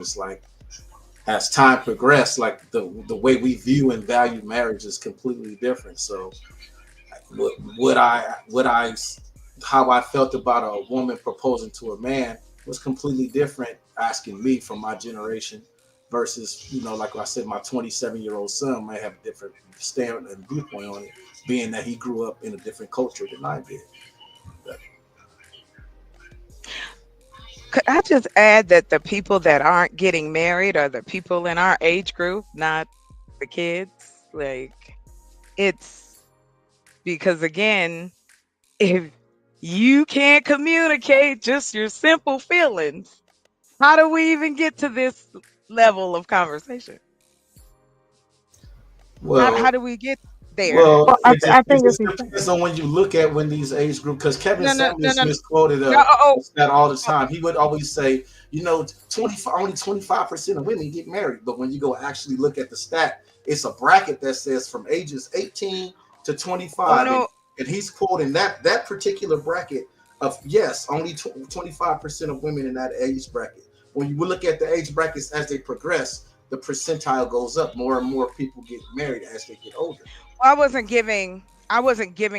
It's like as time progressed, like the way we view and value marriage is completely different. So what I how I felt about a woman proposing to a man was completely different asking me from my generation versus, like I said, my 27-year-old son might have a different stand and viewpoint on it, being that he grew up in a different culture than I did. But Could I just add that the people that aren't getting married are the people in our age group, not the kids? Like, it's because, again, if you can't communicate just your simple feelings, how do we even get to this level of conversation? How well, do we get there? well, Well, I it think if just you depends on when you look at when these age group. Because Kevin No, no, no, Samuels no, misquoted no. a stat all the Oh, time. He would always say, 25 only 25% of women get married. But when you go actually look at the stat, it's a bracket that says from ages 18 to oh 25, no. and he's quoting that particular bracket of yes, only 25% of women in that age bracket. When you look at the age brackets as they progress, the percentile goes up. More and more people get married as they get older. I wasn't giving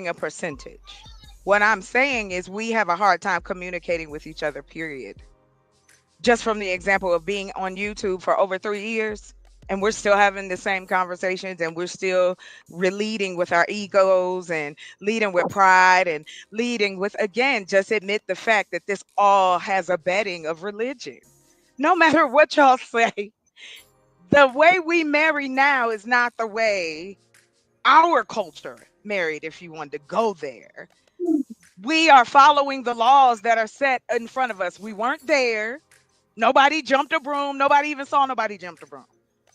a percentage. What I'm saying is we have a hard time communicating with each other, period. Just from the example of being on YouTube for over 3 years, and we're still having the same conversations, and we're still leading with our egos and leading with pride and leading with, again, just admit the fact that this all has a bedding of religion. No matter what y'all say, the way we marry now is not the way our culture married, if you want to go there. We are following the laws that are set in front of us. We weren't there. Nobody jumped a broom. Nobody even saw nobody jump a broom.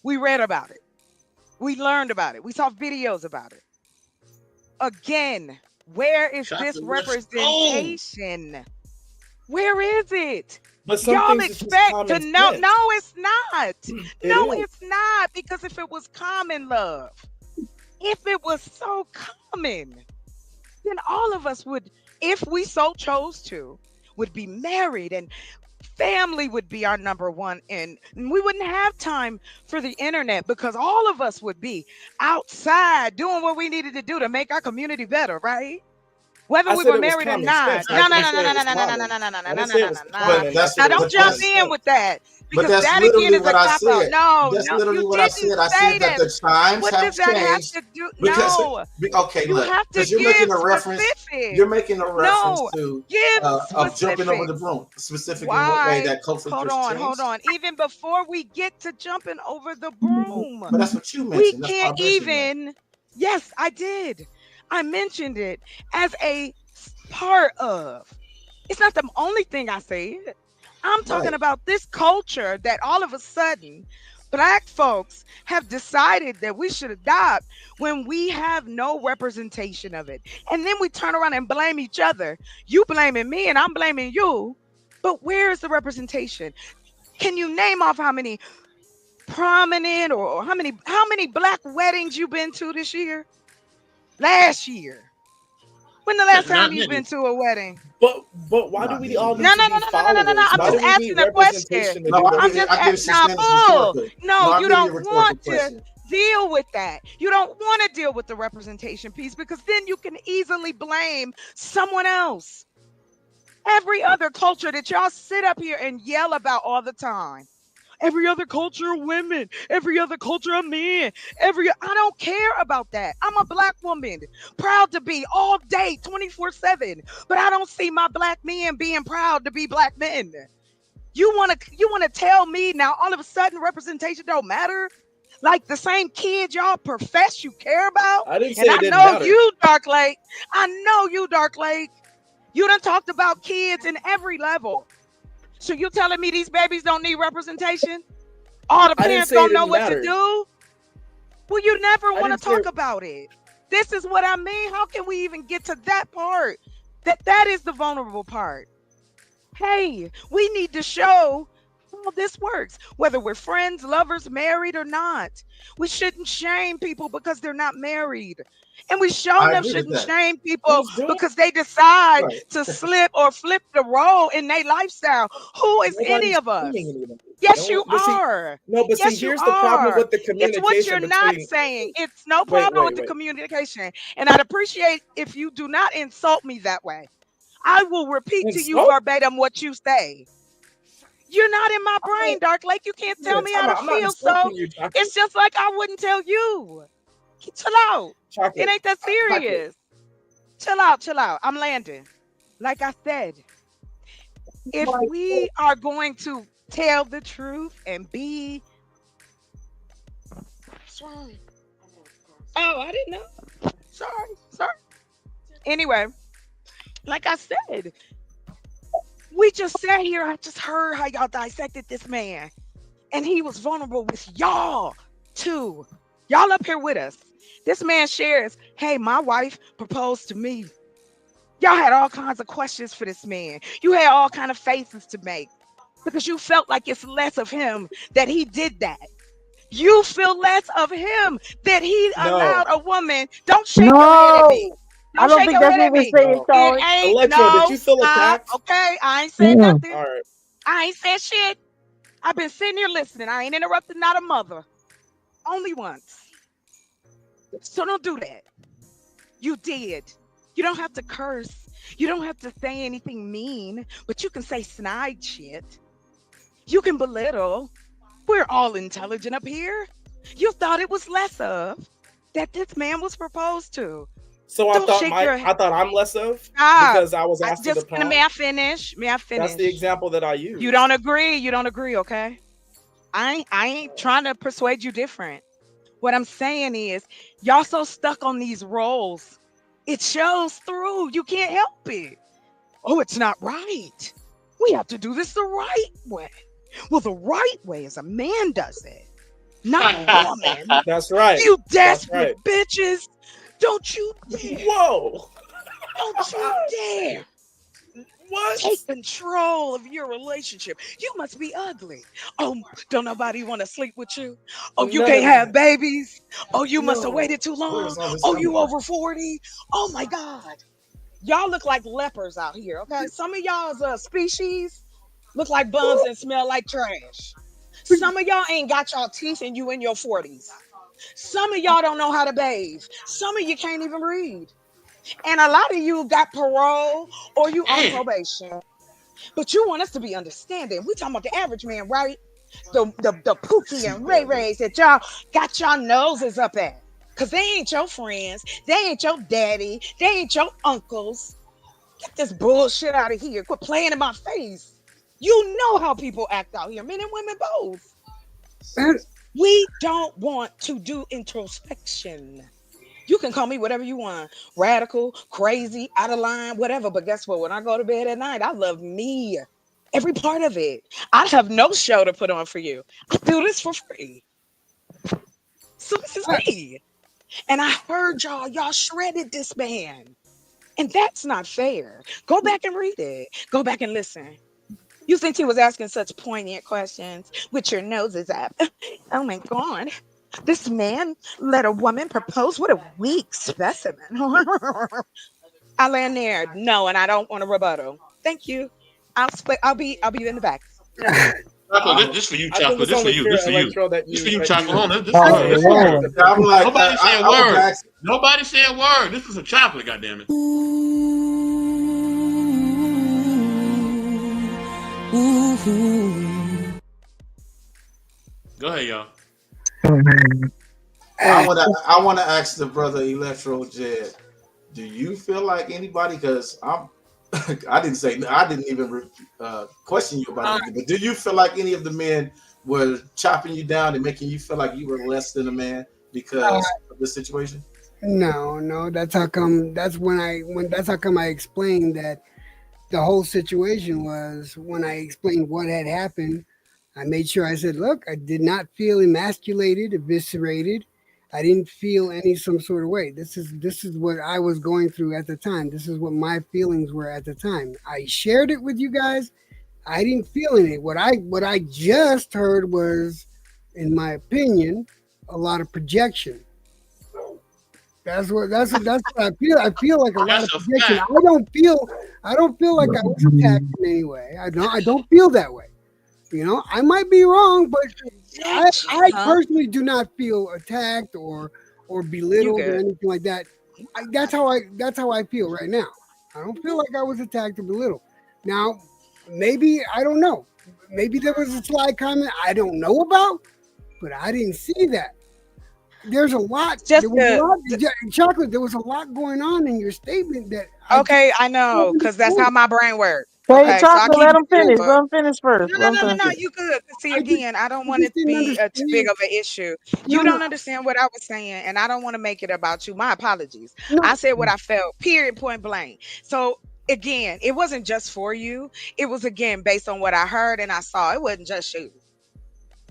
We read about it. We learned about it. We saw videos about it. Again, where is this Chocolate, let's go. representation? Where is it? But some Y'all things are just expect to common know. sense. No, it's not. It No, is. it's not. Because if it was common, love, if it was so common, then all of us would, if we so chose to, would be married, and family would be our number one, and we wouldn't have time for the internet because all of us would be outside doing what we needed to do to make our community better, right? Whether I we said were it was married or common not. sense. I No, no, didn't no, no, say no, it no, was no, no, no, no, common. no, no, no, I no, didn't no, say it no, was no. common. But I that's Now said it don't was but jump that's in necessary. with that, but because that's that again literally is a what I cop out. said. No, That's no, literally you what I didn't said. I say said that that. the times What have does that have changed to do? because No, okay, you look, have to because you're give making a reference. You're specifics. making a reference No, to give of jumping over the specifics. broom, specific in what way Why? that culture Hold just on, hold changed. on. Even before we get to jumping over the broom, But that's what you we mentioned. That's why can't I mentioned that. even. Yes, I did. I mentioned it as a part of. It's not the only thing I said. I'm talking Right. about this culture that all of a sudden black folks have decided that we should adopt when we have no representation of it. And then we turn around and blame each other. You blaming me and I'm blaming you. But where is the representation? Can you name off how many prominent or how many black weddings you been to this year? Last year. When the last time Not you've been many. to a wedding? But why do Not we many, all no. need No, to no, be no, no, no, no, no, no, no. followers? I'm Why just do we Okay. need asking a question. representation to No, do I the I'm get work? it. just I get at what you're now, saying. It's bull. rhetorical. No, No, I you get your don't rhetorical want to question. deal with that. You don't want to deal with the representation piece because then you can easily blame someone else. Every other culture that y'all sit up here and yell about all the time. Every other culture of women, every other culture of men, I don't care about that. I'm a black woman, proud to be all day 24/7, but I don't see my black men being proud to be black men. You want to tell me now all of a sudden representation don't matter? Like the same kids y'all profess you care about? I didn't And say I it didn't know matter. you, Dark Lake. I know you, Dark Lake. You done talked about kids in every level. So you telling me these babies don't need representation? All the I didn't parents say it don't know didn't what to matter. do? Well, you never I want to didn't say talk about it. This is what I mean. How can we even get to that part? That is the vulnerable part. Hey, we need to show how this works, whether we're friends, lovers, married, or not. We shouldn't shame people because they're not married. And we show I them agree with shouldn't that. shame people Who's doing? because they decide Right. to slip or flip the role in their lifestyle. Who is any Nobody's of shaming us? anybody. Yes, No, you but see, are. no, but see, Yes, you here's the problem are. with the It's what communication you're not between. saying. It's no Wait, problem wait, with the wait. communication. And I'd appreciate if you do not insult me that way. I will repeat to you Insult? verbatim what you say. You're not in my I mean, brain, Dark Lake. You can't tell me how to I'm not feel. So insulting you, it's chocolate. just like I wouldn't tell you. Chill out. It Chocolate, ain't that chocolate. serious. Chill out, chill out. I'm landing. Like I said, if we are going to tell the truth and be sorry. Oh, I didn't know. Sorry. Anyway, like I said, we just sat here. I just heard how y'all dissected this man. And he was vulnerable with y'all too. Y'all up here with us. This man shares, hey, my wife proposed to me. Y'all had all kinds of questions for this man. You had all kind of faces to make because you felt like it's less of him that he did that. You feel less of him that he No, allowed a woman. Don't shake your head at me. No, I Don't don't shake think your that's head what at we're me. saying, no. It Charlie. ain't Electro, did no you feel stop. attacked? Okay, I ain't said Mm-mm. nothing. All right. I ain't said shit. I've been sitting here listening. I ain't interrupted not a mother. Only once. So don't do that. You did. You don't have to curse. You don't have to say anything mean, but you can say snide shit. You can belittle. We're all intelligent up here. You thought it was less of that this man was proposed to. So Don't shake your head. I thought I'm less of Stop. because I was asked to the Just prom. may I finish? May I That's the finish? example that I You used. don't agree. You don't agree, okay? I ain't trying to persuade you different. What I'm saying is, y'all so stuck on these roles. It shows through. You can't help it. Oh, it's not right. We have to do this the right way. Well, the right way is a man does it, not a woman. That's right. You That's desperate right. bitches. Don't you dare. Whoa. Don't you dare What? take control of your relationship. You must be ugly. Oh, don't nobody want to sleep with you? Oh, you None can't of have that. babies? Oh, you must have No. waited too Where's long? all this Oh, coming you from? over 40? Oh my God. Y'all look like lepers out here, okay? Some of y'all's species look like bums and smell like trash. Some of y'all ain't got y'all teeth and you in your 40s. Some of y'all don't know how to bathe. Some of you can't even read. And a lot of you got parole or you on Damn. probation. But you want us to be understanding. We talking about the average man, right? The Pookie and Ray Rays that y'all got y'all noses up at. Cause they ain't your friends. They ain't your daddy. They ain't your uncles. Get this bullshit out of here. Quit playing in my face. You know how people act out here, men and women both. And We don't want to do introspection. You can call me whatever you want, radical, crazy, out of line, whatever. But guess what? When I go to bed at night, I love me, every part of it. I have no show to put on for you. I do this for free. So this is I, me. And I heard y'all shredded this man. And that's not fair. Go back and read it. Go back and listen. You think he was asking such poignant questions with your noses up? Oh my God. This man let a woman propose. What a weak specimen. I land there. No, and I don't want a rebuttal. Thank you. I'll be in the back. Chocolate, Um, this for you, I think chocolate. it's This for only you. fair, This for you. Electro, that This for you you, that chocolate. you Hold on. This oh, for you. This for you. Lord. I'm like, Nobody saying I was word. asking, Nobody saying word. This is a chocolate, goddammit. Go ahead, y'all. I want to ask the brother Electro Jed, do you feel like anybody? Because I'm, I didn't even question you about anything. But do you feel like any of the men were chopping you down and making you feel like you were less than a man Uh, because of the situation? no. That's how come. That's how come I explained that the whole situation was when I explained what had happened. I made sure I said, look, I did not feel emasculated, eviscerated. I didn't feel any some sort of way. This is what I was going through at the time. This is what my feelings were at the time. I shared it with you guys. I didn't feel any. What I just heard was, in my opinion, a lot of projection. That's what I feel. I feel like a lot of That's a projection. fact. I don't feel like I was attacked in any way. I don't feel that way. You know, I might be wrong, but I Huh? personally do not feel attacked or You belittled or good. anything like that. That's how I feel right now. I don't feel like I was attacked or belittled. Now, maybe I don't know. Maybe there was a sly comment I don't know about, but I didn't see that. There's a lot. Just There was a the, lot. the Chocolate. There was a lot going on in your statement that I just okay, I don't know, because that's how understand. my brain works. Hey, Okay, so I chocolate, keep let it him finish. simple. Let him finish first. No, no, Let him no, no, finish. no. You good. 'Cause see, I just again, I don't I want it just to didn't be too big understand. of an issue. No, You no, don't understand what I was saying, and I don't want to make it about you. My apologies. I no. said what I felt, period, point blank. So, again, it wasn't just for you. It was, again, based on what I heard and I saw. It wasn't just you.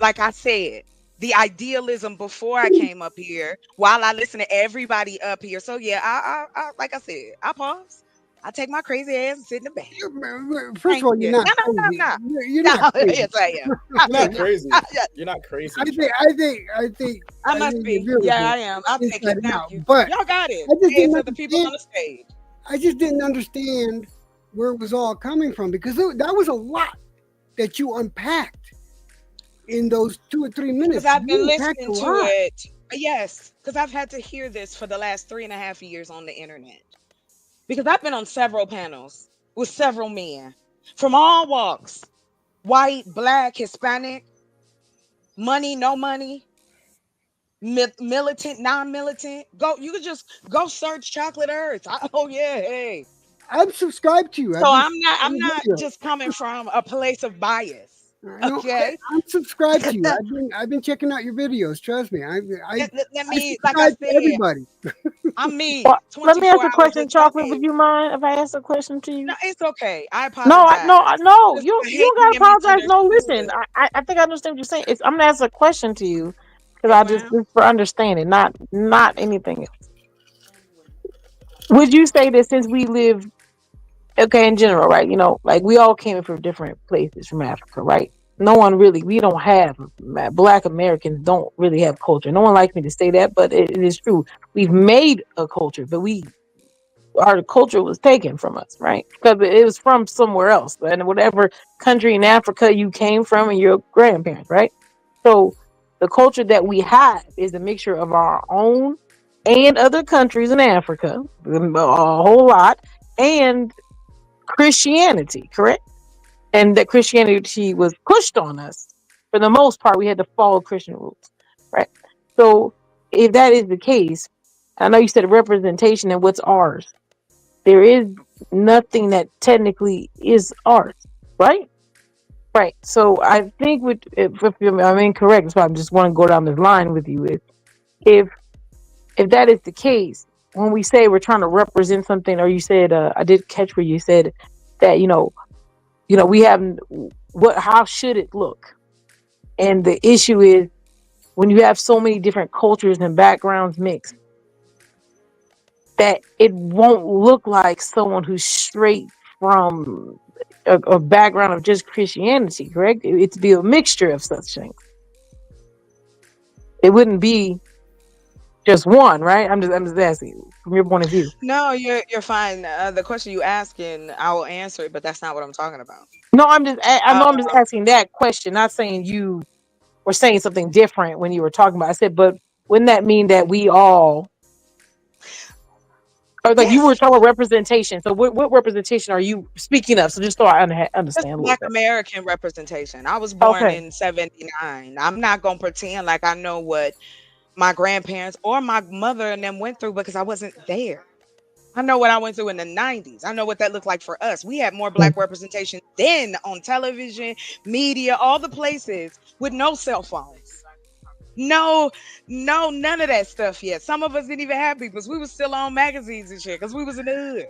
Like I said, the idealism before I came up here, while I listen to everybody up here. So, yeah, like I said, I pause. I take my crazy ass and sit in the back. First of Thank all, you're you. not No, no, no, crazy. no. You're not No, crazy. yes, I am. You're not crazy. Yeah, You're not crazy, I think, chocolate. I think, I think, I I must think you're be. Yeah, beautiful I am. I'll take inside it. and Thank out. you. But Y'all got it. I just Hey, didn't for the people understand. on the stage. I just didn't understand where it was all coming from because that was a lot that you unpacked in those 2 or 3 minutes. Because I've been You unpacked a listening to lot. it. Yes, because I've had to hear this for the last 3.5 years on the internet. Because I've been on several panels with several men from all walks: white, black, Hispanic, money, no money, militant, non-militant. Go, you could just go search Chocolate Earth. Oh yeah, hey. I've subscribed to you. So I've been I'm following not your videos. just coming from a place of bias. I know. Okay. I'm subscribed to you. I've been checking out your videos. Trust me. Let I me, like I subscribe to said, everybody. I'm me Well, let me 24 ask a hours a question, chocolate. day. Would you mind if I ask a question to No, you? it's okay. I No, apologize. no. Just You I hate you gotta being apologize. No, listen. misunderstood. I think I understand what you're saying. I'm gonna ask a question to you because Yes, I just ma'am. for understanding, not anything else. Would you say that since we live okay in general, right? You know, like we all came from different places from Africa, right? No one really, we don't have Black Americans don't really have culture. No one likes me to say that, but it is true. We've made a culture, but our culture was taken from us, right? Because it was from somewhere else, and whatever country in Africa you came from, and your grandparents, right? So the culture that we have is a mixture of our own and other countries in Africa, a whole lot, and Christianity, correct? And that Christianity was pushed on us. For the most part, we had to follow Christian rules, right? So if that is the case, I know you said representation and what's ours. There is nothing that technically is ours, right? Right. So I think if I'm incorrect, so I just want to go down this line with you. If if that is the case, when we say we're trying to represent something, or you said I did catch where you said that we have what how should it look? And the issue is when you have so many different cultures and backgrounds mixed, that it won't look like someone who's straight from a background of just Christianity, correct? It'd be a mixture of such things. It wouldn't be just one, right? I'm just asking you from your point of view. No, you're fine. The question you asking, I will answer it, but that's not what I'm talking about. No, I Uh, know I'm just asking that question, not saying you were saying something different when you were talking about. I said, but wouldn't that mean that we all, or like you were yes, talking about representation? So what representation are you speaking of? So just so I just understand a little Black bit. American representation. I was born Okay. in '79. I'm not gonna pretend like I know what my grandparents or my mother and them went through because I wasn't there. I know what I went through in the '90s. I know what that looked like for us. We had more Black representation then on television, media, all the places with no cell phones. No, no, none of that stuff yet. Some of us didn't even have because we was still on magazines and shit because we was in the hood.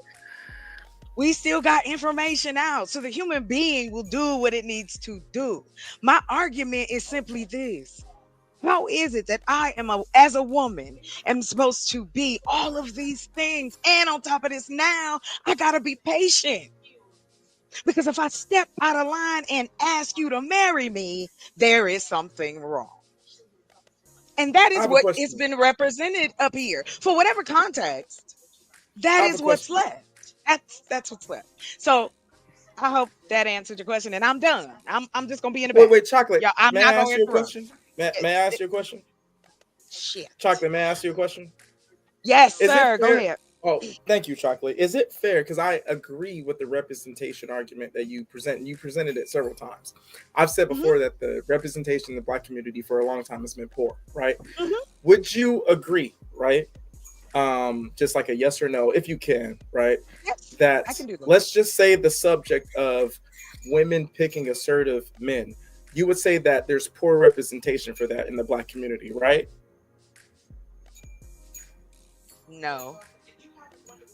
We still got information out. So the human being will do what it needs to do. My argument is simply this. How is it that I am as a woman am supposed to be all of these things? And on top of this, now I gotta be patient. Because if I step out of line and ask you to marry me, there is something wrong. And that I is have a what is question. been represented up here. For whatever context, I that have a is what's question. left. That's what's left. So I hope that answered your question, and I'm done. I'm just gonna be in the Wait, back. wait, chocolate. Yeah, I'm May not I gonna ask you a interrupt. question? May I ask you a question? Shit. Chocolate, may I ask you a question? Yes, Is it sir. Go fair? ahead. Oh, thank you, Chocolate. Is it fair? Because I agree with the representation argument that you present. You presented it several times. I've said hmm before that the representation in the Black community for a long time has been poor, right? hmm Would you agree, right? Just like a yes or no, if you can, right? Yes, That I can do that. let's just say the subject of women picking assertive men. You would say that there's poor representation for that in the Black community, right? No,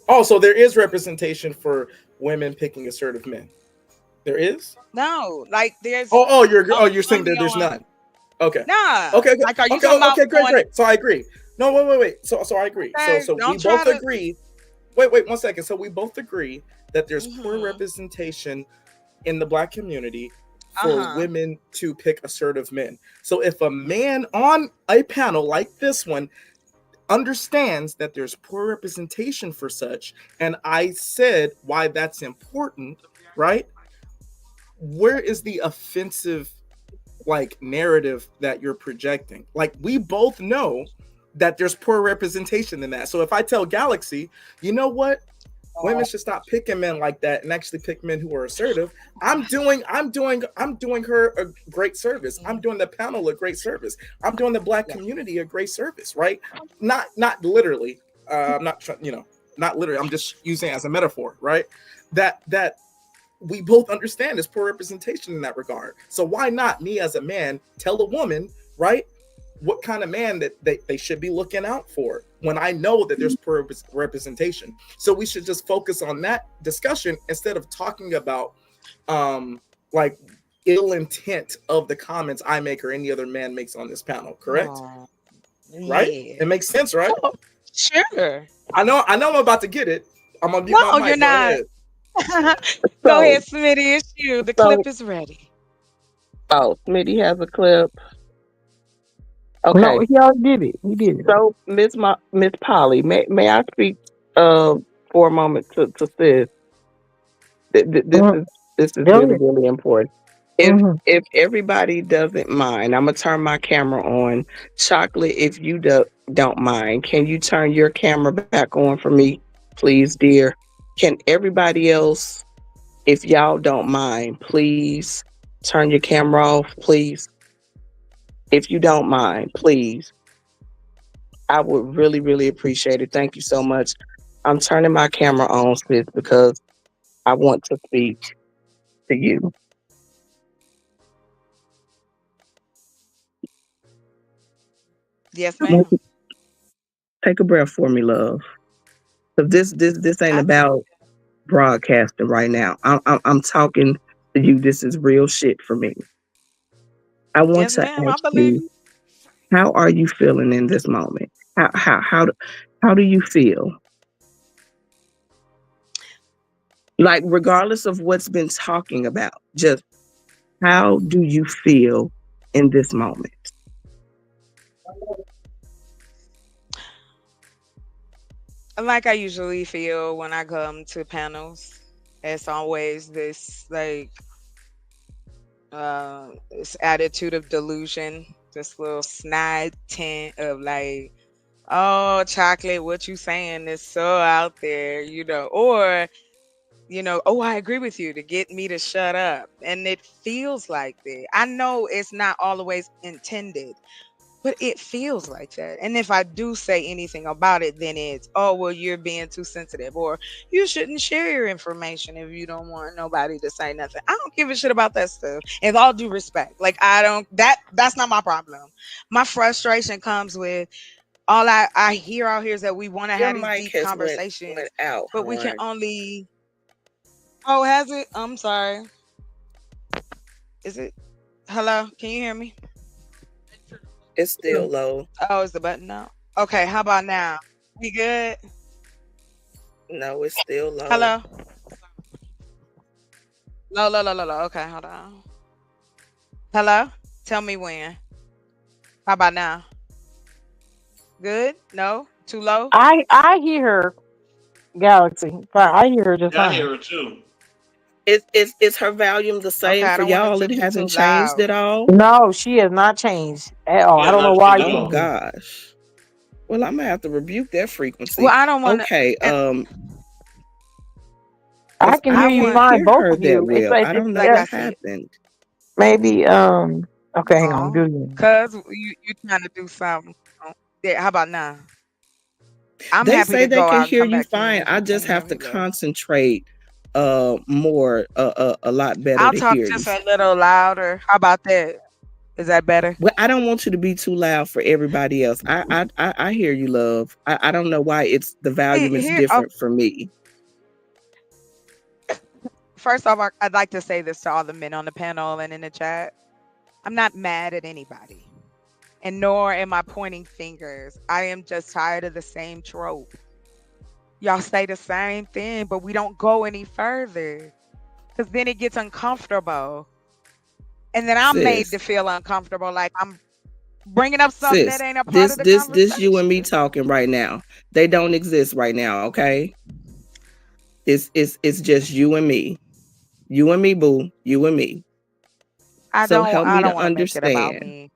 Also, there is representation for women picking assertive men. There is. no. Like there's You're saying only that there's on. none. Okay. Nah. Okay. Okay. Like, are you Okay. talking about Okay. Great. on? Great. So I agree. No. Wait. So I agree. Okay, So we don't try both to. agree. Wait. 1 second. So we both agree that there's poor hmm representation in the Black community Uh for huh. women to pick assertive men. So if a man on a panel like this one understands that there's poor representation for such, and I said why that's important, right? Where is the offensive like narrative that you're projecting? Like we both know that there's poor representation in that. So if I tell Galaxy, you know what? Women should stop picking men like that and actually pick men who are assertive. I'm doing her a great service. I'm doing the panel a great service. I'm doing the Black Yeah. community a great service, right? Not literally. I'm not not literally. I'm just using it as a metaphor, right? That we both understand there's poor representation in that regard. So why not me as a man tell a woman, right, what kind of man that they should be looking out for when I know that there's poor representation? So we should just focus on that discussion instead of talking about like ill intent of the comments I make or any other man makes on this panel, correct? Oh, Right? yeah. It makes sense, right? Sure. I know I'm about to get it. I'm gonna mute No, my you're mic. Go not. ahead. Go So, ahead, Smitty. It's you. The so, clip is ready. Smitty has a clip. No, Okay. he already did it. He did it. So, Miss Polly, may I speak for a moment to sis? Mhm. This is Go really, ahead. really important. If Mhm. if everybody doesn't mind, I'm gonna turn my camera on. Chocolate, if you don't mind, can you turn your camera back on for me, please, dear? Can everybody else, if y'all don't mind, please turn your camera off, please? If you don't mind, please. I would really, really appreciate it. Thank you so much. I'm turning my camera on, sis, because I want to speak to you. Yes, I want ma'am. you to take a breath for me, love. Because this ain't I do. about broadcasting right now. I'm talking to you. This is real shit for me. I want Yes, to ma'am. I ask believe you, you. how are you feeling in this moment? How do you feel? Like, regardless of what's been talking about, just how do you feel in this moment? Like I usually feel when I come to panels. It's always this attitude of delusion, this little snide tint of like, oh, chocolate, what you saying is so out there, or oh, I agree with you to get me to shut up. And it feels like that. I know it's not always intended, but it feels like that. And if I do say anything about it, then it's, oh, well, you're being too sensitive, or you shouldn't share your information if you don't want nobody to say nothing. I don't give a shit about that stuff. With all due respect, like I don't that's not my problem. My frustration comes with all I hear out here is that we want to Your have these mic deep has went conversations, out, but we can Horn. only. Oh, has it? I'm sorry. Is it? Hello? Can you hear me? It's still low. Oh, is the button out? Okay, how about now? We good? No, it's still low. Hello? Low, low, low, low, low. Okay, hold on. Hello? Tell me when. How about now? Good? No? Too low? I hear her, Galaxy. Fine. I hear her just Yeah, I fine. hear it too. Is her volume the Okay, same I for don't want it y'all? to It be too hasn't changed loud. at all? No, she has not changed at all. She I has don't know not why changed you at Oh all. think that. gosh. Well, I'm gonna have to rebuke that frequency. Well, I don't want to, Okay, and I because can I hear I you want, can't fine, hear both her of that you. It's well. like I it's don't know like I what said, happened. maybe okay, hang on, do no, it again. cause you trying to do something. Yeah, how about now? I'm They happy say to they go can out and hear come you back in fine. if I you just can't hear have to me, love. concentrate more a lot better I'll to talk hear you. just a little louder. How about that? Is that better? Well, I don't want you to be too loud for everybody else. I hear you, love. I don't know why it's the volume is Here, different for me. first off, I'd like to say this to all the men on the panel and in the chat. I'm not mad at anybody, and nor am I pointing fingers. I am just tired of the same trope. Y'all say the same thing, but we don't go any further because then it gets uncomfortable. And then I'm made Sis, to feel uncomfortable, like I'm bringing up something that sis, ain't a part this of the this this you and me conversation. talking right now. They don't exist right now, okay? It's just you and me. You and me, boo. You and me. So help I me don't to want to make it about understand. me.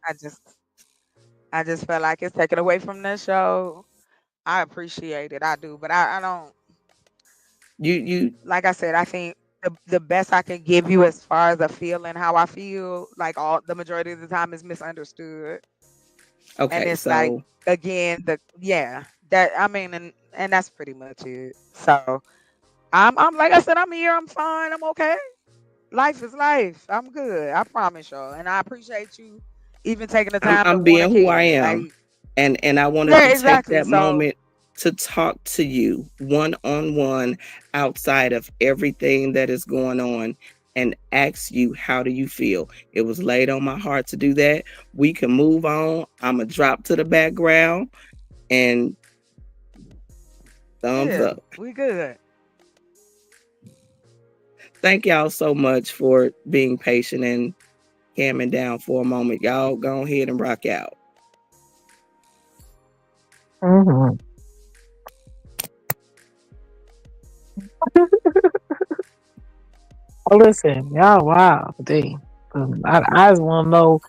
I just I just feel like it's taken away from the show. I appreciate it. I do, but I don't, You like I said, I think the best I can give you as far as a feeling how I feel, like all the majority of the time is misunderstood. And okay, it's like so again, the yeah, that I mean and that's pretty much it. So I'm like I said, I'm here, I'm fine, I'm okay. Life is life. I'm good. I promise y'all. And I appreciate you even taking the time to I'm want to being who I care. am. Like, And I wanted yeah, to take exactly. that So moment to talk to you one on one outside of everything that is going on and ask you, how do you feel? It was laid on my heart to do that. We can move on. I'm going to drop to the background and thumbs yeah, up. we good. Thank y'all so much for being patient and calming down for a moment. Y'all go ahead and rock out. Mm-hmm. Listen, y'all, wow, dang. I just want to know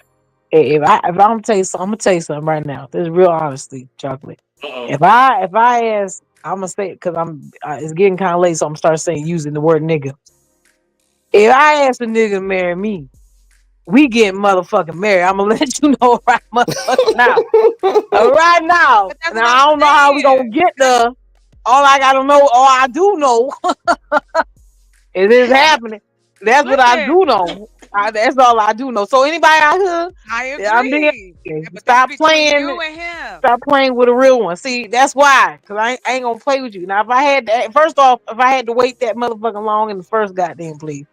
if I'm gonna tell you something. I'm gonna tell you something right now. This is real honesty, chocolate. Uh-oh. If I ask, I'm gonna say because it's getting kind of late, so I'm gonna start saying using the word nigga. If I ask a nigga to marry me, we get motherfucking married. I'm gonna let you know right motherfucking now. Right now. But that's what Now I'm I don't know how we gonna saying. get there. All I gotta know, all I do know, it is happening. That's what I Listen, do know. That's all I do know. So anybody out here, I yeah, I'm being agree. But that's stop between playing. you and him. Stop playing with a real one. See, that's why. Cause I ain't gonna play with you. Now, if I had to, first off, if I had to wait that motherfucking long in the first goddamn place,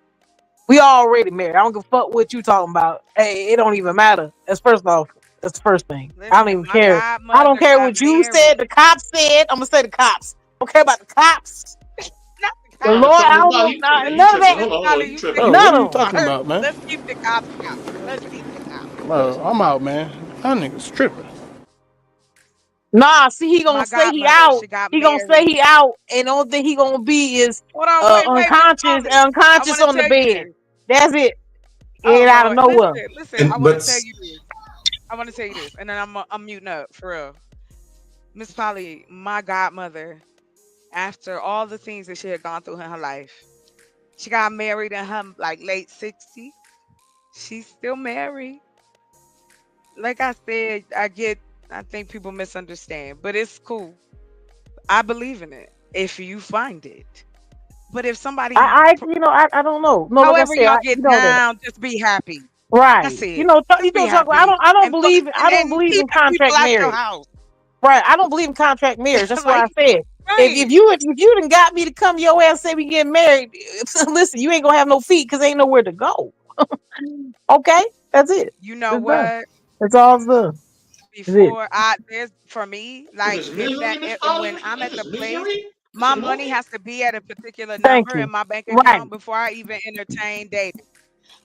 we already married. I don't give a fuck what you talking about. Hey, it don't even matter. That's first off. That's the first thing. I don't Listen, even my care. I don't godmother care got what you married. said. The cops said. I'm gonna say the cops. I don't care about the cops. Not the The No, cops. Lord. so I Miss don't Molly, know. you tripping. You None of tripping. that. Miss Hold on. Polly, You you tripping. taking Bro, it what None are of you too them. talking far. about, man? Let's keep the cops out. Let's keep the cops. Bro, I'm out, man. That nigga's tripping. Nah, see, he gonna My say he godmother, out. she got He gonna say married. he out, and the only thing he gonna be is Hold on, wait, Miss unconscious, Polly. I unconscious want to on the tell you bed. this. That's it. Oh Get out of Lord, nowhere. listen. I And want but to tell you this. I want to tell you this, and then I'm muting up for real. Miss Polly, my godmother, after all the things that she had gone through in her life, she got married in her like late 60s. She's still married. Like I said, I think people misunderstand, but it's cool. I believe in it if you find it. But if somebody, I don't know. No, like I however said, y'all get that. down, just be happy. Right. That's it. Just You be know, Chuck, happy and I don't and believe in keeping people contract out your marriage. house. Right. I don't believe in contract marriage. That's what I Like, said. right. If you done got me to come your ass say we get married, listen, you ain't gonna have no feet because ain't nowhere to go. Okay? That's it. You know It's done. what? It's all done. That's it. Before there's for me, Is like this if misery, Miss when Polly? I'm Is at this the place, misery? my money Matrimony? has to be at a particular Thank number in you. my bank Right. account before I even entertain dating.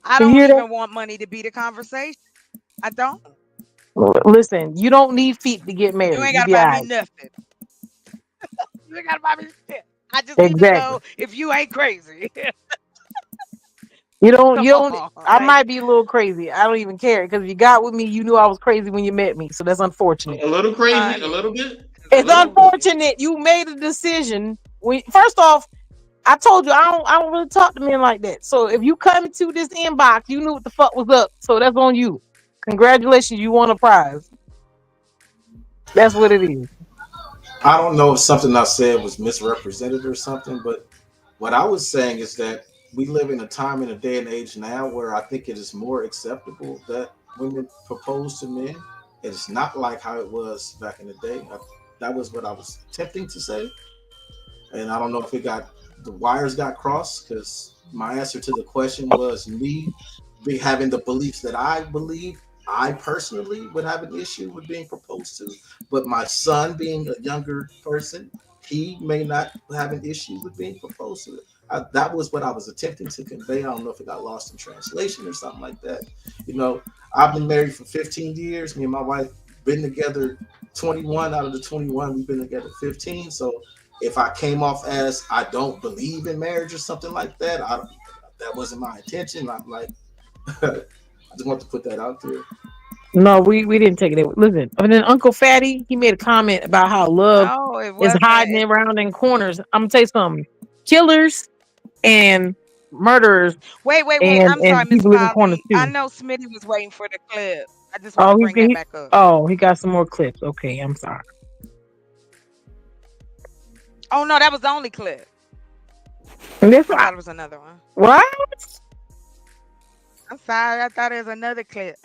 I You don't hear that? even want money to be the conversation. I don't. Listen, you don't need feet to get You married. ain't You gotta be buy all me right. nothing. You ain't gotta buy me shit. I just need to Exactly. know if you ain't crazy. You don't. Come You don't. on, I like, might be a little crazy. I don't even care because if you got with me, you knew I was crazy when you met me. So that's unfortunate. A little crazy, a yeah, little bit. A It's little. unfortunate you made a decision. When first off, I told you I don't really talk to men like that. So if you come into this inbox, you knew what the fuck was up. So that's on you. Congratulations, you won a prize. That's what it is. I don't know if something I said was misrepresented or something, but what I was saying is that we live in a time and a day and age now where I think it is more acceptable that women propose to men. It's not like how it was back in the day. That was what I was attempting to say, and I don't know if the wires got crossed because my answer to the question was me having the beliefs that I believe. I personally would have an issue with being proposed to, but my son, being a younger person, he may not have an issue with being proposed to. That was what I was attempting to convey. I don't know if it got lost in translation or something like that. You know, I've been married for 15 years. Me and my wife been together 21 out of the 21. We've been together 15. So if I came off as I don't believe in marriage or something like that, that wasn't my intention. I'm like, I just want to put that out there. No, we didn't take it. Listen, and then Uncle Fatty, he made a comment about how love no, it is wasn't. hiding around in corners. I'm gonna tell you something. Killers and murderers Wait. and I'm sorry, Miss people live in corners Polly. I too. know Smitty was waiting for the clip. I just want to bring that back up. He got some more clips. Okay, I'm sorry. Oh no, that was the only clip. And I this thought it was another one. what? I'm sorry. I thought it was another clip.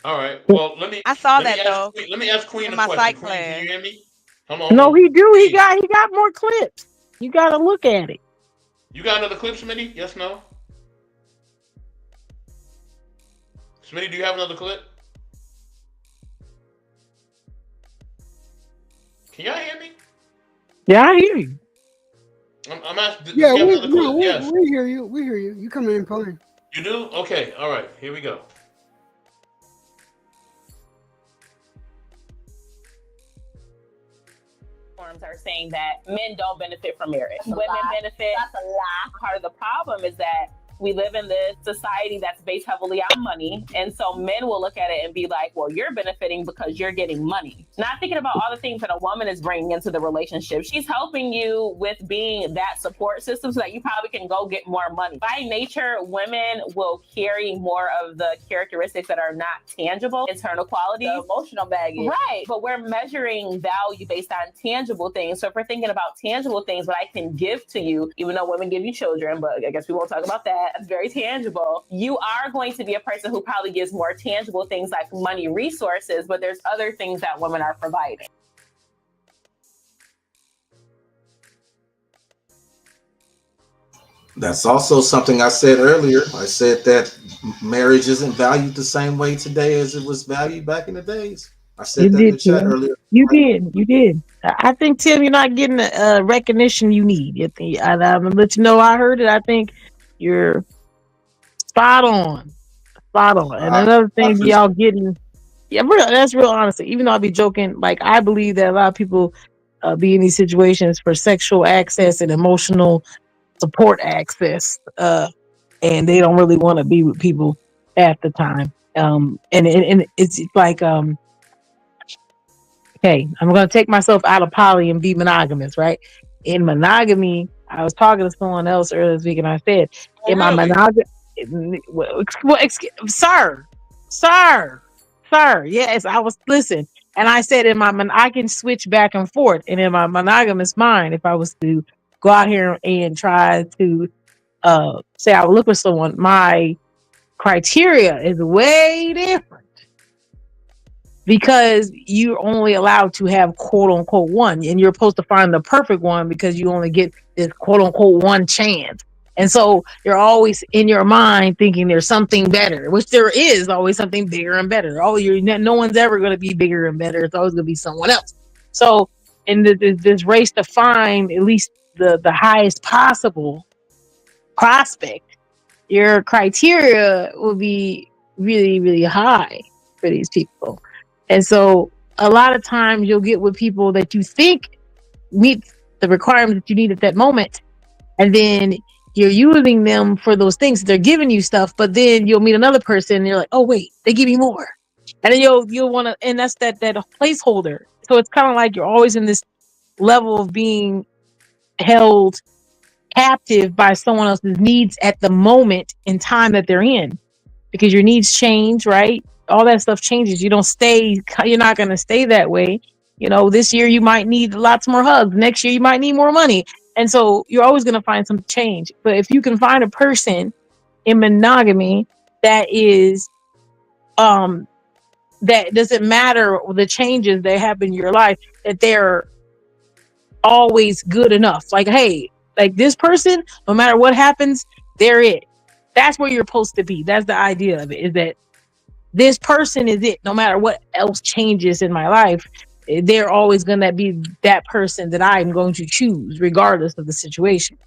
All right. Well, let me. I saw Let that me though ask. Let me ask Queen in a my question. psych Queen, can class. you hear me? Come on. No, he do. He Queen, got more clips. You gotta look at it. you got another clip, Smitty? Yes, no. Smitty, do you have another clip? Can y'all hear me? Yeah, I hear you. I'm asking. Does Yeah, you have another clip? we Yes. hear you. We hear you. You coming in fine. You do? Okay. All right. Here we go. Are saying that men don't benefit from marriage. Women benefit. That's a lie. Part of the problem is that we live in this society that's based heavily on money. And so men will look at it and be like, well, you're benefiting because you're getting money. Not thinking about all the things that a woman is bringing into the relationship. She's helping you with being that support system so that you probably can go get more money. By nature, women will carry more of the characteristics that are not tangible, internal qualities. The emotional baggage. Right. But we're measuring value based on tangible things. So if we're thinking about tangible things, what I can give to you, even though women give you children, but I guess we won't talk about that. That's very tangible. You are going to be a person who probably gives more tangible things like money, resources, but there's other things that women are providing. That's also something I said earlier. I said that marriage isn't valued the same way today as it was valued back in the days. I said that in the chat earlier. You did. I think, Tim, you're not getting the recognition you need. I'm gonna let you know I heard it. I think you're spot on. And another thing, y'all getting, that's real honesty. Even though I be joking, like I believe that a lot of people be in these situations for sexual access and emotional support access, and they don't really want to be with people at the time. And it's like, okay, I'm gonna take myself out of poly and be monogamous, right? In monogamy, I was talking to someone else earlier this week, and I said, in my monogamy, sir, yes, I was listen, and I said I can switch back and forth, and in my monogamous mind, if I was to go out here and try to say I would look for someone, my criteria is way different. Because you're only allowed to have quote unquote one, and you're supposed to find the perfect one because you only get this quote unquote one chance. And so you're always in your mind thinking there's something better, which there is always something bigger and better. No one's ever going to be bigger and better. It's always going to be someone else. So in this race to find at least the highest possible prospect, your criteria will be really, really high for these people. And so a lot of times you'll get with people that you think meet the requirements that you need at that moment. And then you're using them for those things. They're giving you stuff, but then you'll meet another person and you're like, oh wait, they give me more. And then you'll want to, and that's that placeholder. So it's kind of like you're always in this level of being held captive by someone else's needs at the moment in time that they're in, because your needs change, right? All that stuff changes. You don't stay, you're not going to stay that way. You know, this year you might need lots more hugs. Next year you might need more money. And so you're always going to find some change. But if you can find a person in monogamy that is, that doesn't matter the changes that happen in your life, that they're always good enough. Like, hey, like this person, no matter what happens, they're it. That's where you're supposed to be. That's the idea of it, is that this person is it. No matter what else changes in my life, they're always going to be that person that I'm going to choose, regardless of the situation.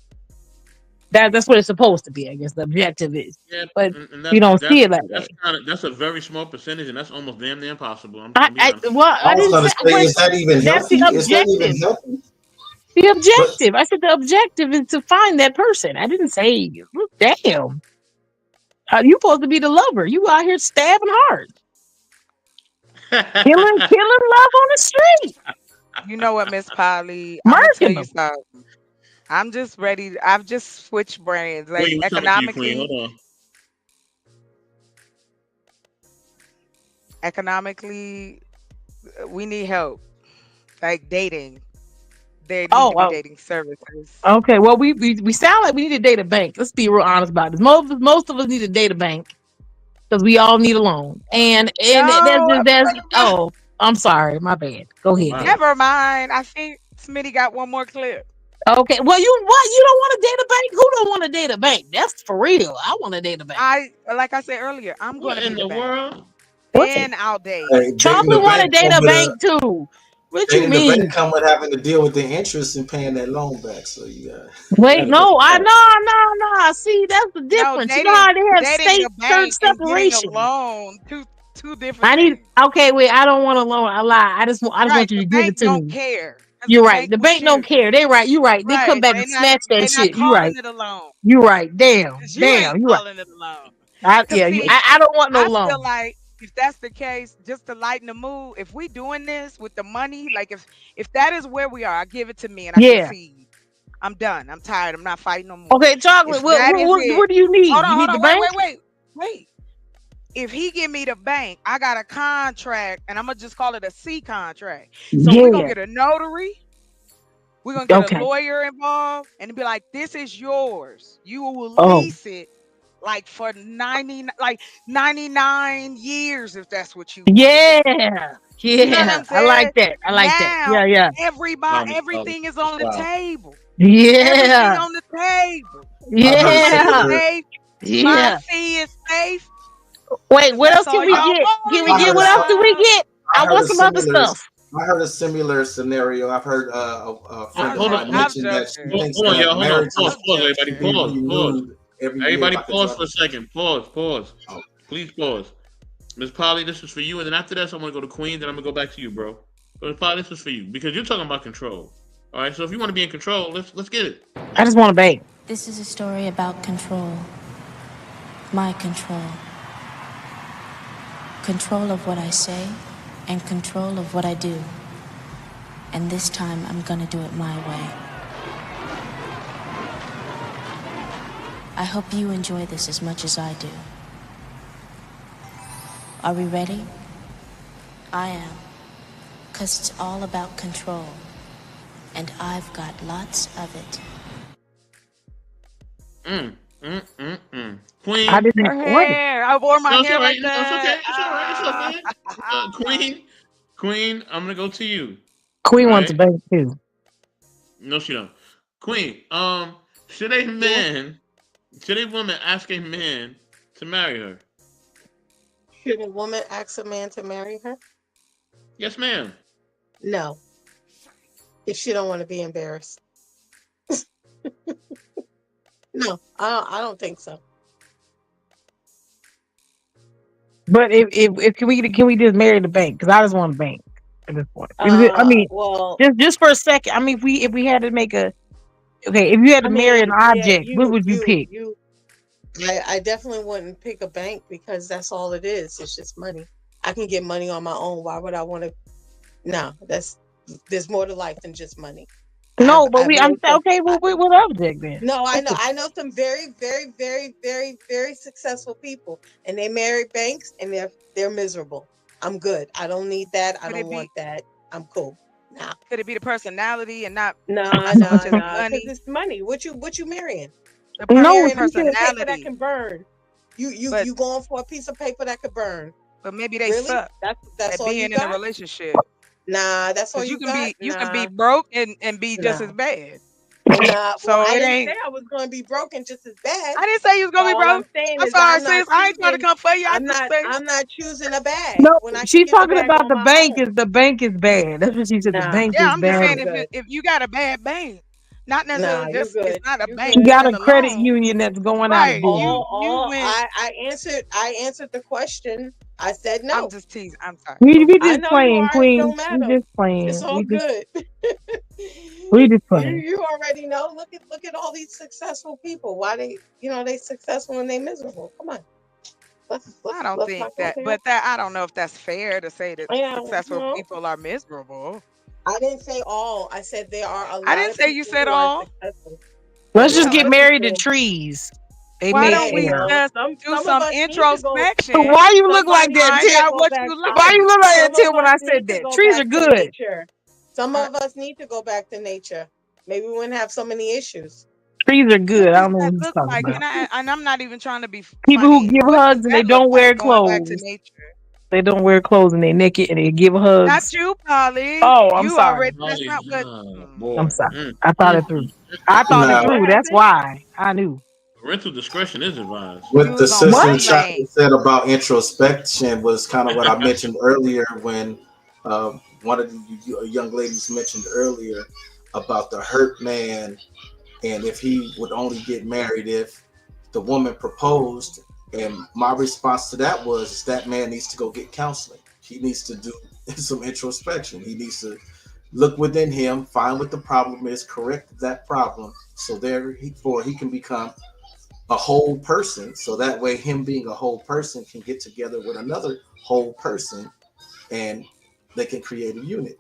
That's what it's supposed to be, I guess. The objective is, Yeah, but and we don't see it that way. That's a very small percentage, and that's almost damn near impossible. I was didn't gonna say, say, is that even that's healthy? the Is that even objective. healthy? The objective. I said the objective is to find that person. I didn't say, damn. You supposed to be the lover. You out here stabbing hard. killing love on the street. You know what, Miss Polly? I'm gonna tell Murking you them. something. I'm just ready. I've just switched brands. Like Wait, what's up with you, Queen? economically, Hold on. economically, we need help. Like dating. There need Oh, to be well, dating services. okay. Well, we sound like we need a data bank. Let's be real honest about this. Most of us need a data bank because we all need a loan. And No, that's oh, I'm sorry, my bad. Go ahead. Wow. Dave. never mind. I think Smitty got one more clip. Okay. Well, you don't want a data bank? Who don't want a data bank? That's for real. I want a data bank. Like I said earlier, I'm What going to in be the the bank. world? And I'll date. Hey, dating Chocolate the want a bank data come with bank too. What you dating the mean? bank come with having to deal with the interest and paying that loan back. So you got Wait, no, no. See, that's the No, difference. You know how they have dating state a church bank and getting separation. a loan, two different I need. things. Okay, wait. I don't want a loan. I lie. I just Right, want you the to give it bank to don't me. care. 'Cause You're the right. The with bank don't you. care. They right. You right. They come Right. back They and not snatch that they not shit. You calling right. it a loan. You right. Damn. 'Cause you ain't You right. calling it a loan. Yeah. 'Cause see, I don't want no I feel loan. like if that's the case, just to lighten the mood, if we doing this with the money, like if that is where we are, I give it to me and I Yeah. concede. I'm done. I'm tired. I'm not fighting no more. Okay, chocolate. If that is it, What do you need? hold You need the on, bank? wait. If he give me the bank, I got a contract, and I'm gonna just call it a C contract. So we're gonna Yeah. get a notary, we're gonna get a Okay. lawyer involved, and be like, "This is yours. You will Oh. lease it, like for 99 years, if that's what you want." Yeah. You know what Yeah. I'm I like saying? that. I like that. Now, Yeah. everything is on the table. Yeah. Everything on the table. Yeah. Safe. Yeah. My fee is safe. Wait, what else That's all can we y'all get? Can we want. get? What else do we get? I want some other stuff. I heard a similar scenario. I've heard a friend of mine mention that she thinks Hold on, that y'all. Hold on. marriage Pause, everybody. should be Pause. renewed every year. Everybody, like a pause drug. for a second. Pause. Oh. Please pause. Miss Polly, this is for you, and then after that, I'm gonna go to Queen. Then I'm gonna go back to you, bro. But Miss Polly, this is for you because you're talking about control. All right. So if you want to be in control, let's get it. I just want a bank. This is a story about control. My control. Control of what I say and control of what I do. And this time I'm gonna do it my way. I hope you enjoy this as much as I do. Are we ready? I am. 'Cause it's all about control. And I've got lots of it. Queen. I didn't. Her hair. I wore my No, it's hair all right. like No, that. it's okay. It's all right. Queen, I'm gonna go to you. Queen wants a bank too. No, she don't. Queen, should a woman ask a man to marry her? Should a woman ask a man to marry her? Yes, ma'am. No. If she don't want to be embarrassed. No, I don't think so. But if can we just marry the bank? Because I just want a bank at this point. I mean, Well, just for a second. I mean, if we had to make a Okay, if you had I to marry mean, an object, what would you pick? I definitely wouldn't pick a bank because that's all it is. It's just money. I can get money on my own. Why would I want to? No, there's more to life than just money. No, but I'm known some, okay. Well, what object then? no, I know some very, very, very, very, very successful people, and they marry banks, and they're miserable. I'm good. I don't need that. I don't want that. I'm cool. Nah. Could it be the personality and not No, as much as the because money? it's money. What you marrying? The Marrying personality. a piece of paper that can burn. You going for a piece of paper that could burn? But maybe they really? suck That's at all being you in got? a relationship. Nah, that's all 'Cause you can got. be you can be broke and be just Nah. as bad. Nah, So well, I it didn't ain't. say I was going to be broken just as bad. I didn't say you was gonna be All broke. I'm saying I'm is sorry, I'm not sis. I ain't trying to choosing. come for you. I'm not choosing a bag No, when I can she's get the talking bag about on the my bank. own. Is the bank is bad? That's what she said. The Nah, bank Yeah, is I'm just bad. saying if you got a bad bank, not Nah, necessarily you just good. it's not a You bank She good. got a sending a credit loan. union that's going out of Right. business. You went. I answered the question. I said I'm no. just teasing. I'm sorry. We I just know you playing, are. It Queen. don't We matter. just playing. It's all good. We just playing. You already know. Look at all these successful people. Why they successful and they miserable. Come on. I don't Let's think not go that, there. but that I don't know if that's fair to say that Yeah, successful no. people are miserable. I didn't say all. I said there are a I lot didn't of say you people said who are all. successful. Let's There just are get other married to people. trees. They Why make don't we air. just do Some of some us need to go. introspection Why you look like Somebody that, needs find to Tim? out go what back. you like? Why you look like that, Some of Tim? When I us said need to that, go trees are back to good. nature. Some of us need to go back to nature. Maybe we wouldn't have so many issues. Trees are good. What I does don't know what that he's look talking like? about. And I'm not even trying to be People who funny. give What does hugs and they that look don't like wear going back to clothes. nature? They don't wear clothes and they naked and they give hugs. Not you, Polly. Oh, I'm You sorry. already that's not what I'm sorry. I thought it through. I thought it Nah, through. That's why I knew. Parental discretion is advised. what the was on sister in one chat lane. said about introspection was kind of what I mentioned earlier when one of the young ladies mentioned earlier about the hurt man, and if he would only get married if the woman proposed. And my response to that was that man needs to go get counseling. He needs to do some introspection. He needs to look within him, find what the problem is, correct that problem, so he can become a whole person. So that way, him being a whole person can get together with another whole person, and they can create a unit.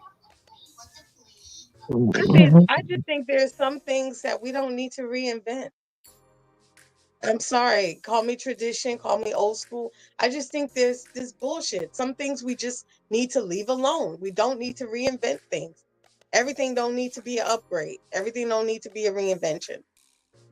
I just think there's some things that we don't need to reinvent. I'm sorry. Call me tradition, call me old school. I just think there's this bullshit. Some things we just need to leave alone. We don't need to reinvent things. Everything don't need to be an upgrade. Everything don't need to be a reinvention.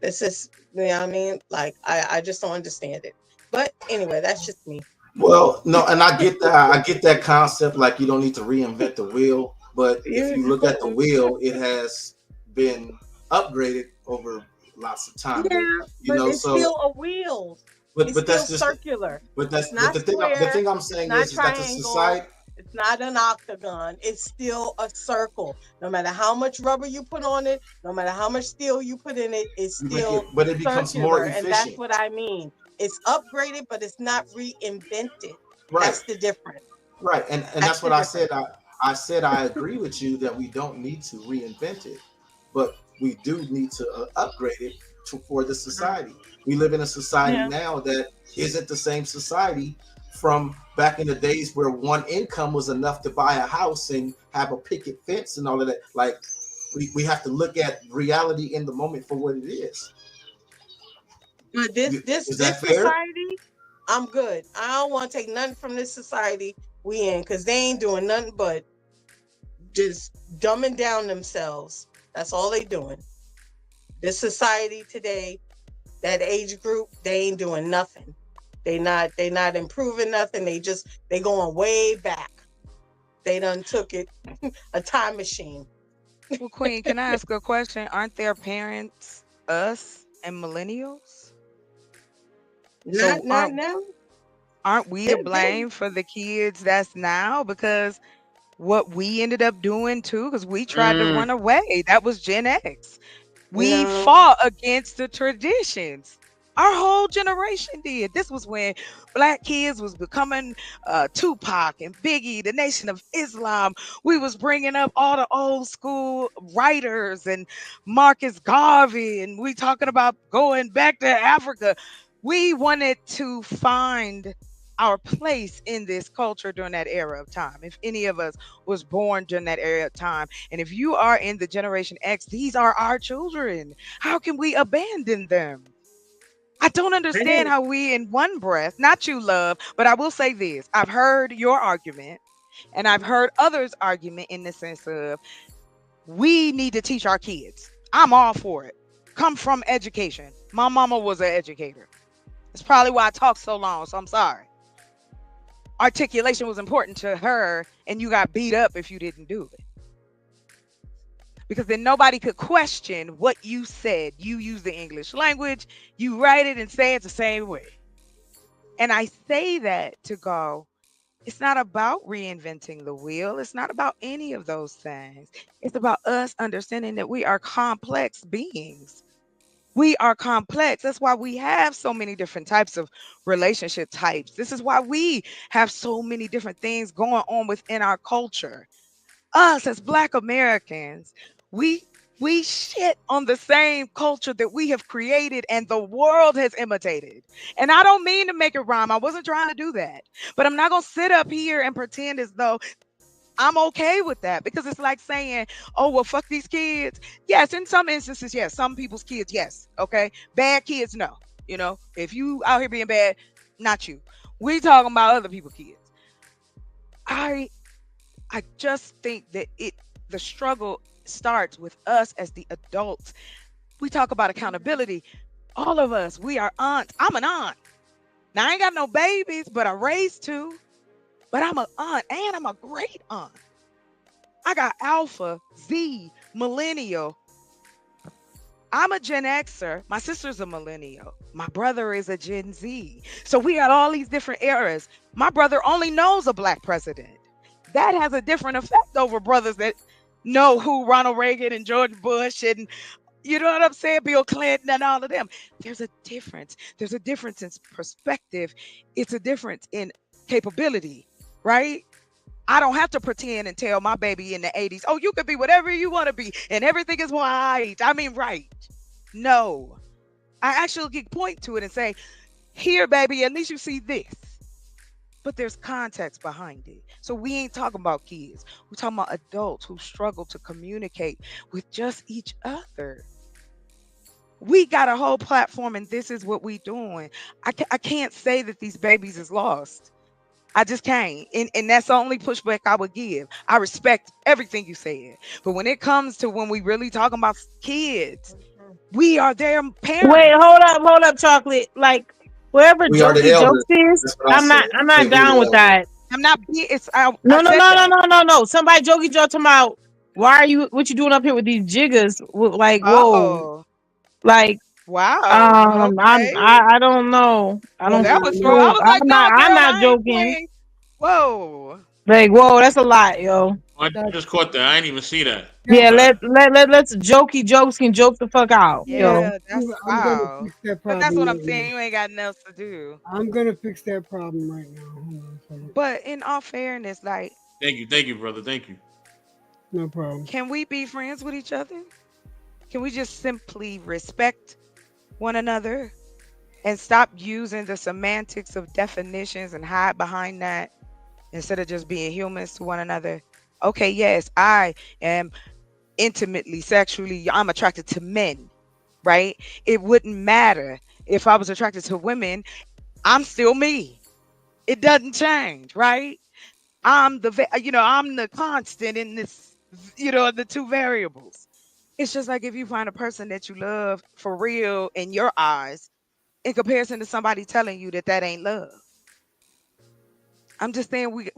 This is, you know what I mean? Like, I just don't understand it. But anyway, that's just me. Well, no, and I get that. I get that concept. Like you don't need to reinvent the wheel, but if you look at the wheel, it has been upgraded over lots of time. Yeah, you but know, it's so still a wheel. but that's still just circular. But that's It's not the thing. square, The thing I'm saying not is that the triangle. society. It's not an octagon. It's still a circle. No matter how much rubber you put on it, no matter how much steel you put in it, it's still but it becomes circular. more And that's efficient. what I mean. It's upgraded, but it's not reinvented. Right. That's the difference. Right, and that's what I said. I said I agree with you that we don't need to reinvent it, but we do need to upgrade it for the society. We live in a society now that isn't the same society from back in the days where one income was enough to buy a house and have a picket fence and all of that. Like we have to look at reality in the moment for what it is. But this society, I'm good. I don't want to take nothing from this society we in, because they ain't doing nothing but just dumbing down themselves. That's all they doing. This society today, that age group, they ain't doing nothing. They not improving nothing. They going way back. They done took it a time machine. Well, Queen, can I ask a question? Aren't their parents us and millennials? Not now. Aren't we to blame for the kids that's now? Because what we ended up doing too, because we tried to run away. That was Gen X. We fought against the traditions. Our whole generation did. This was when black kids was becoming Tupac and Biggie, the Nation of Islam. We was bringing up all the old school writers and Marcus Garvey, and we talking about going back to Africa. We wanted to find our place in this culture during that era of time. If any of us was born during that era of time, and if you are in the Generation X, these are our children. How can we abandon them? I don't understand how we in one breath, not you, love, but I will say this. I've heard your argument and I've heard others' argument in the sense of we need to teach our kids. I'm all for it. Come from education. My mama was an educator. It's probably why I talk so long, so I'm sorry. Articulation was important to her, and you got beat up if you didn't do it. Because then nobody could question what you said. You use the English language, you write it and say it the same way. And I say that to go, it's not about reinventing the wheel. It's not about any of those things. It's about us understanding that we are complex beings. We are complex. That's why we have so many different types of relationship types. This is why we have so many different things going on within our culture. Us as Black Americans, we shit on the same culture that we have created and the world has imitated. And I don't mean to make it rhyme. I wasn't trying to do that. But I'm not going to sit up here and pretend as though I'm okay with that, because it's like saying, oh, well, fuck these kids. Yes, in some instances, yes. Some people's kids, yes. Okay. Bad kids, no. You know, if you out here being bad, not you. We talking about other people's kids. I just think that the struggle starts with us as the adults. We talk about accountability. All of us, we are aunts. I'm an aunt. Now I ain't got no babies, but I raised two. But I'm an aunt and I'm a great aunt. I got Alpha, Z, Millennial. I'm a Gen Xer. My sister's a Millennial. My brother is a Gen Z. So we got all these different eras. My brother only knows a Black president. That has a different effect over brothers that know who Ronald Reagan and George Bush and, you know what I'm saying, Bill Clinton and all of them. There's a difference. There's a difference in perspective. It's a difference in capability, right? I don't have to pretend and tell my baby in the 80s, oh, you could be whatever you want to be and everything is white. I mean, right. No. I actually can point to it and say, here, baby, at least you see this. But there's context behind it. So we ain't talking about kids. We're talking about adults who struggle to communicate with just each other. We got a whole platform and this is what we doing. I can't say that these babies is lost. I just can't. And that's the only pushback I would give. I respect everything you said. But when it comes to when we really talking about kids, we are their parents. Wait, hold up, Chocolate. Like, wherever Jokey Jokes is, I'm not down with that. I'm not. It's no. Somebody Jokey Joke talking about what you doing up here with these jiggers? Like, whoa, like, wow. Okay. I don't know. I don't. That was wrong. I was like, I'm not joking. Whoa. Like, whoa, that's a lot, yo. I just caught that. I didn't even see that. Yeah, let's Jokey Jokes can joke the fuck out. Yeah, yo. that's wow. But that's what I'm saying. You ain't got nothing else to do. I'm gonna fix that problem right now. Hold on a second. But in all fairness, like, Thank you, brother. Thank you. No problem. Can we be friends with each other? Can we just simply respect one another and stop using the semantics of definitions and hide behind that instead of just being humans to one another? Okay, yes, I am intimately, sexually, I'm attracted to men, right? It wouldn't matter if I was attracted to women. I'm still me. It doesn't change, right? I'm the constant in this, the two variables. It's just like if you find a person that you love for real in your eyes, in comparison to somebody telling you that ain't love. I'm just saying we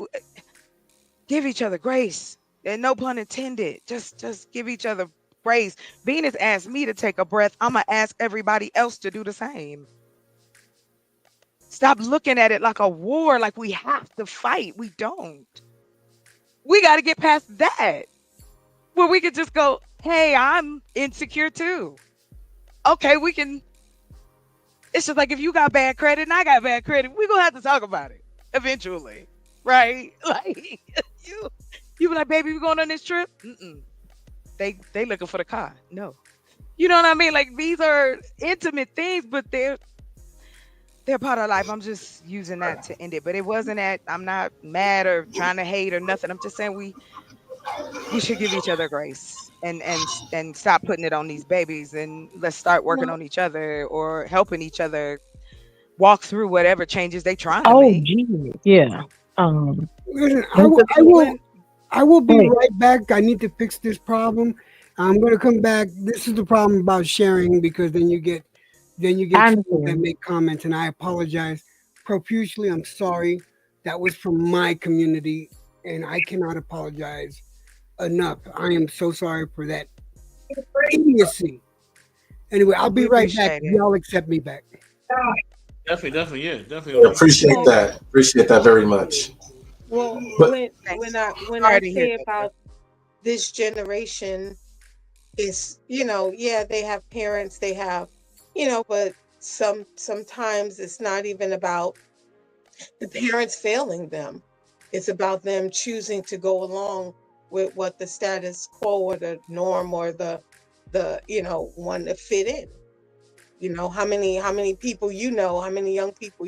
give each other grace, and no pun intended. Just give each other grace. Venus asked me to take a breath. I'm gonna ask everybody else to do the same. Stop looking at it like a war, like we have to fight. We don't. We got to get past that, where we could just go, hey, I'm insecure too. Okay, we can It's just like if you got bad credit and I got bad credit, we're gonna have to talk about it eventually, right? Like you be like, baby, we going on this trip? Mm-mm. They looking for the car. No, you know what I mean? Like these are intimate things, but they're part of life. I'm just using that to end it, but it wasn't that I'm not mad or trying to hate or nothing. I'm just saying we should give each other grace and stop putting it on these babies, and let's start working on each other or helping each other walk through whatever changes they trying to Oh, make. Jesus. Yeah. Listen, Don't I will be Hey. right back. I need to fix this problem. I'm gonna come back. This is the problem about sharing, because then you get I people that understand. make comments, and I apologize profusely. I'm sorry. That was from my community, and I cannot apologize enough. I am so sorry for that idiocy. Anyway, I'll be We right back. appreciate it. Y'all accept me back. Definitely, yeah, definitely. Appreciate that. Appreciate that very much. Well, But when I Sorry to hear say that, about this generation, is, yeah, they have parents, they have, but sometimes it's not even about the parents failing them. It's about them choosing to go along with what the status quo or the norm or the want to fit in. How many people how many young people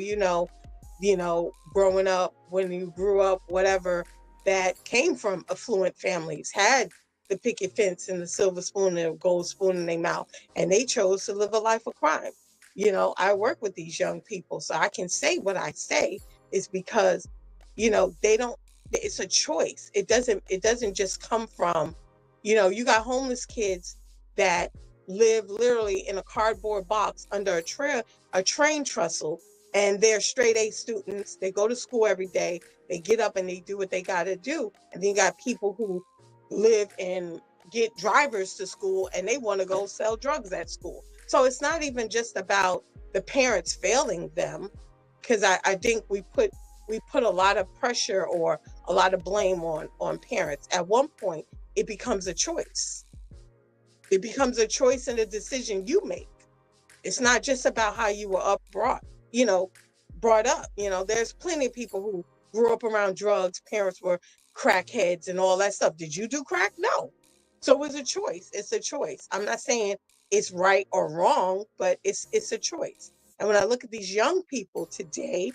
growing up, when you grew up, whatever, that came from affluent families, had the picket fence and the silver spoon and the gold spoon in their mouth, and they chose to live a life of crime. I work with these young people, so I can say what I say is because, they don't, it's a choice. It doesn't just come from, you got homeless kids that live literally in a cardboard box under a train trestle, and they're straight A students. They go to school every day. They get up and they do what they got to do. And then you got people who live and get drivers to school, and they want to go sell drugs at school. So it's not even just about the parents failing them, because I think we put a lot of pressure or a lot of blame on parents. At one point, it becomes a choice. It becomes a choice and a decision you make. It's not just about how you were brought up. There's plenty of people who grew up around drugs. Parents were crackheads and all that stuff. Did you do crack? No. So it was a choice. It's a choice. I'm not saying it's right or wrong, but it's a choice. And when I look at these young people today,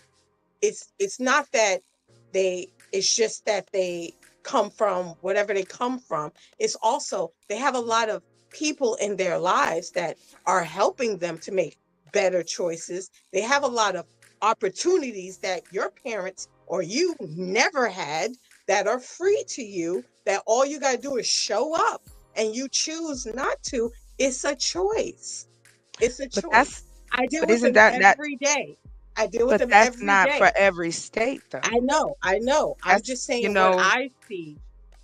it's not that it's just that they come from whatever they come from. It's also, they have a lot of people in their lives that are helping them to make better choices. They have a lot of opportunities that your parents or you never had, that are free to you, that all you got to do is show up, and you choose not to. It's a choice. It's a choice. I deal with them every day. I deal with them every day. But that's not for every state, though. I know. I'm just saying, what I see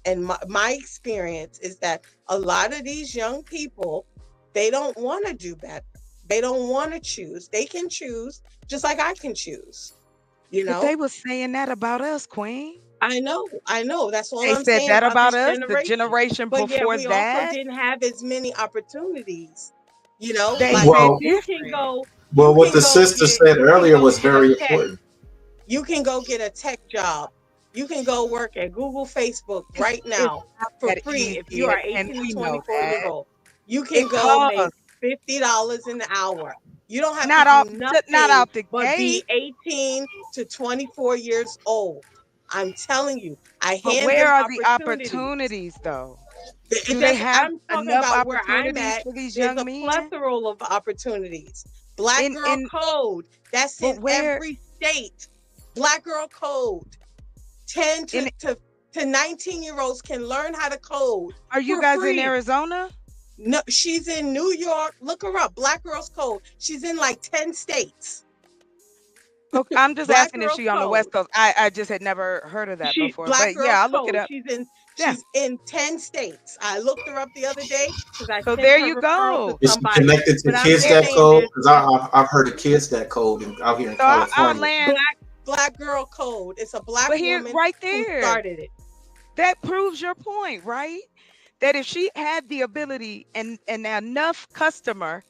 and my experience is that a lot of these young people, they don't want to do better. They don't want to choose. They can choose just like I can choose. But they were saying that about us, Queen. I know. That's all they I'm said saying. That about this us, the generation but before we that. also didn't have as many opportunities. They Well, you can go. Well, what the sister said earlier was very important. You can go get a tech job. You can go work at Google, Facebook right now for free if you are 18 to 24 years old. You can go make $50 an hour. You don't have to do nothing but be 18 to 24 years old. I'm telling you, But where are the opportunities, though? Do they have enough opportunities for these young men? There's a plethora of opportunities. Black Girl Code, that's in every state. Black Girl Code. 10 to 19-year-olds can learn how to code. Are you guys in Arizona? No, she's in New York. Look her up. Black Girls Code. She's in like 10 states. Okay, I'm just asking if she's on the West Coast. I just had never heard of that before. Black But yeah, I'll look Code. it up. She's in 10 states. I looked her up the other day. So there you go. Is she connected to Kids That Code? Because I've heard of Kids That Code out here in California. Black Girl Code. It's a black woman right there, who started it. That proves your point, right? That if she had the ability and enough customer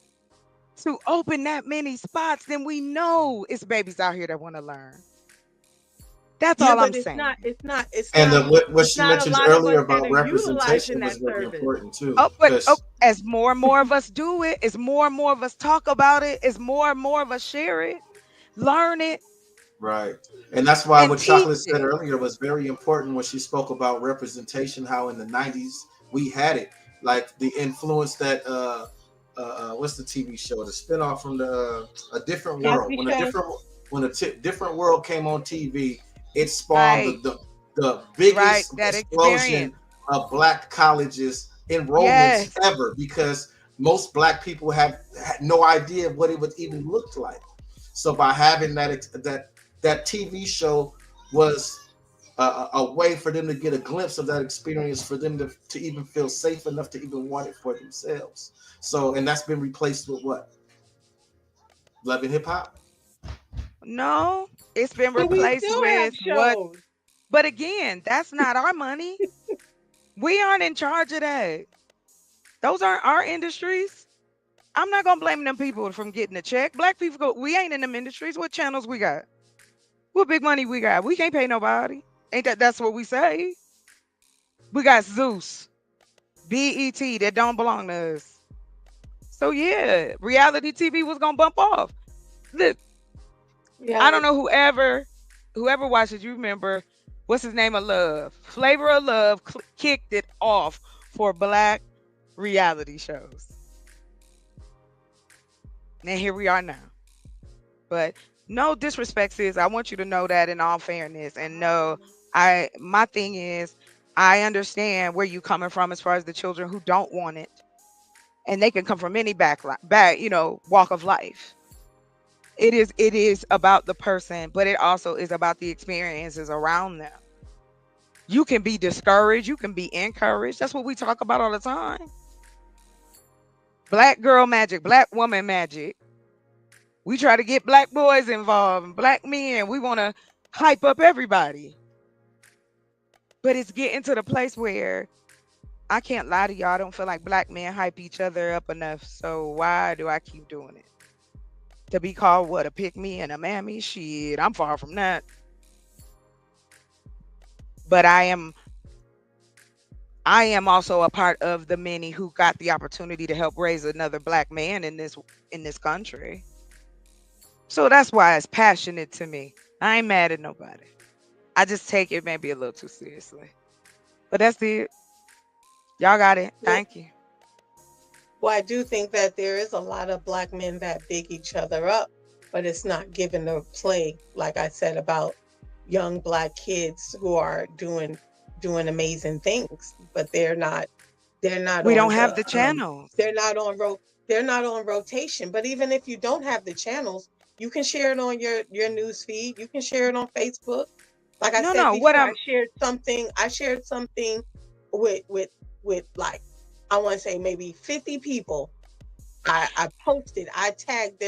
to open that many spots, then we know it's babies out here that want to learn. That's all I'm but saying. And what it's she not a mentioned lot of us earlier that about are representation utilizing was that very service. important too. But as more and more of us do it, as more and more of us talk about it, as more and more of us share it, learn it, Right. And that's why and what teach Chocolate said it. earlier was very important when she spoke about representation, how in the 90s we had it. Like the influence that what's the TV show? The spinoff from the A Different World. Cosby Show. Different world came on TV, it spawned Right. the biggest That explosion experience. of black colleges enrollments Yes. ever, because most black people had no idea what it would even look like. So by having that TV show was a way for them to get a glimpse of that experience, for them to even feel safe enough to even want it for themselves. So, and that's been replaced with what? Love and Hip Hop? No, it's been But we replaced still have with what? shows. But again, that's not our money. We aren't in charge of that. Those aren't our industries. I'm not gonna blame them people from getting a check. Black people go, we ain't in them industries. What channels we got? What big money we got? We can't pay nobody. Ain't that's what we say? We got Zeus, BET that don't belong to us. So yeah, reality TV was gonna bump off. Look, I don't know whoever watches. You remember what's his name of Love? Flavor of Love kicked it off for black reality shows. And here we are now. But no disrespect, sis. I want you to know that in all fairness. And no, my thing is, I understand where you coming from as far as the children who don't want it. And they can come from any walk of life. It is about the person, but it also is about the experiences around them. You can be discouraged, you can be encouraged. That's what we talk about all the time. Black girl magic, black woman magic. We try to get black boys involved and black men. We want to hype up everybody. But it's getting to the place where I can't lie to y'all. I don't feel like black men hype each other up enough. So why do I keep doing it? To be called what? A pick me and a mammy? Shit, I'm far from that. But I am also a part of the many who got the opportunity to help raise another black man in this country. So that's why it's passionate to me. I ain't mad at nobody. I just take it maybe a little too seriously. But that's it. Y'all got it. Thank you. Well, I do think that there is a lot of black men that big each other up, but it's not given the play, like I said, about young black kids who are doing amazing things, but they're not. We don't have the channels. They're not on rotation. But even if you don't have the channels, you can share it on your news feed. You can share it on Facebook. Like I said before, I shared something with like, I want to say maybe 50 people. I posted, I tagged their